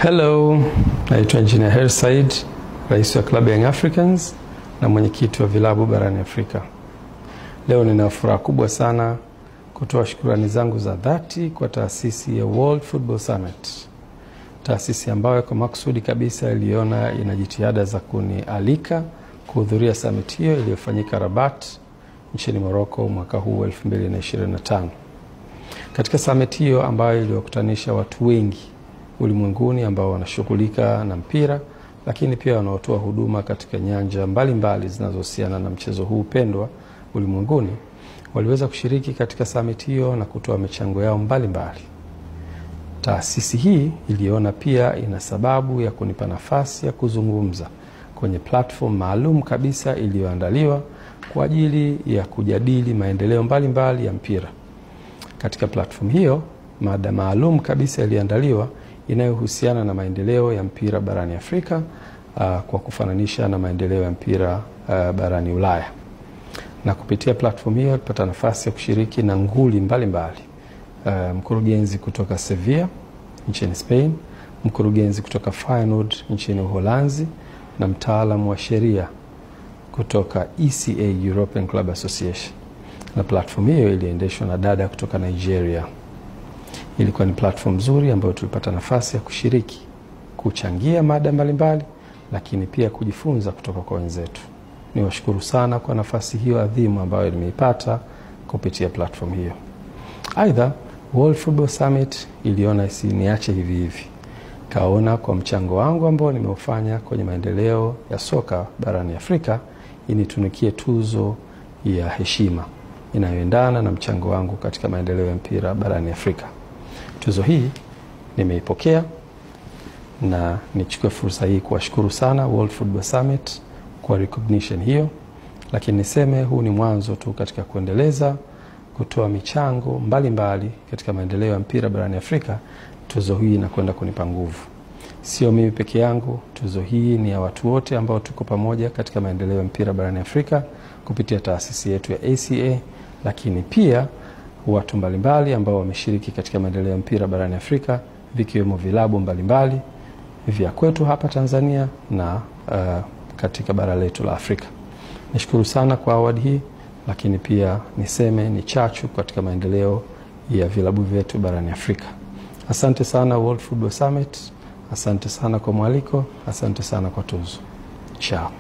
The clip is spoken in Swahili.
Hello, naitwa Engineer Hersi Said, rais wa klabu ya Young Africans na mwenyekiti wa vilabu barani Afrika. Leo nina furaha kubwa sana kutoa shukrani zangu za dhati kwa taasisi ya World Football Summit. Taasisi ambayo kwa makusudi kabisa iliona ina jitihada za kunialika kuhudhuria summit hiyo iliyofanyika Rabat nchini Morocco mwaka huu 2025. Katika summit hiyo ambayo iliwakutanisha watu wengi ulimwenguni ambao wanashughulika na mpira, lakini pia wanaotoa huduma katika nyanja mbalimbali zinazohusiana na mchezo huu pendwa ulimwenguni, waliweza kushiriki katika summit hiyo na kutoa michango yao mbalimbali. Taasisi hii iliona pia ina sababu ya kunipa nafasi ya kuzungumza kwenye platform maalum kabisa iliyoandaliwa kwa ajili ya kujadili maendeleo mbalimbali ya mpira. Katika platform hiyo, mada maalum kabisa iliandaliwa inayohusiana na maendeleo ya mpira barani Afrika kwa kufananisha na maendeleo ya mpira barani Ulaya. Na kupitia platform hiyo tupata nafasi ya kushiriki na nguli mbalimbali. Mkurugenzi kutoka Sevilla nchini Spain, mkurugenzi kutoka Feyenoord nchini Uholanzi na mtaalamu wa sheria kutoka ECA European Club Association. Na platform hiyo iliendeshwa na dada kutoka Nigeria. Ilikuwa ni platform nzuri ambayo tulipata nafasi ya kushiriki, kuchangia mada mbalimbali, lakini pia kujifunza kutoka kwa wenzetu. Niwashukuru sana kwa nafasi hiyo adhimu ambayo nimeipata kupitia platform hiyo. Aidha, World Football Summit iliona isiniache hivi hivi. Kaona kwa mchango wangu ambao nimeufanya kwenye maendeleo ya soka barani Afrika, initunikie tuzo ya heshima inayoendana na mchango wangu katika maendeleo ya mpira barani Afrika. Tuzo hii nimeipokea na nichukue fursa hii kuwashukuru sana World Football Summit kwa recognition hiyo, lakini niseme huu ni mwanzo tu katika kuendeleza kutoa michango mbalimbali katika maendeleo ya mpira barani Afrika. Tuzo hii inakwenda kunipa nguvu. Sio mimi peke yangu, tuzo hii ni ya watu wote ambao tuko pamoja katika maendeleo ya mpira barani Afrika kupitia taasisi yetu ya ACA, lakini pia watu mbalimbali ambao wameshiriki katika maendeleo ya mpira barani Afrika, vikiwemo vilabu mbalimbali vya kwetu hapa Tanzania na katika bara letu la Afrika. Nishukuru sana kwa award hii, lakini pia niseme ni chachu katika maendeleo ya vilabu vyetu barani Afrika. Asante sana World Football Summit, asante sana kwa mwaliko, asante sana kwa tuzo. Ciao.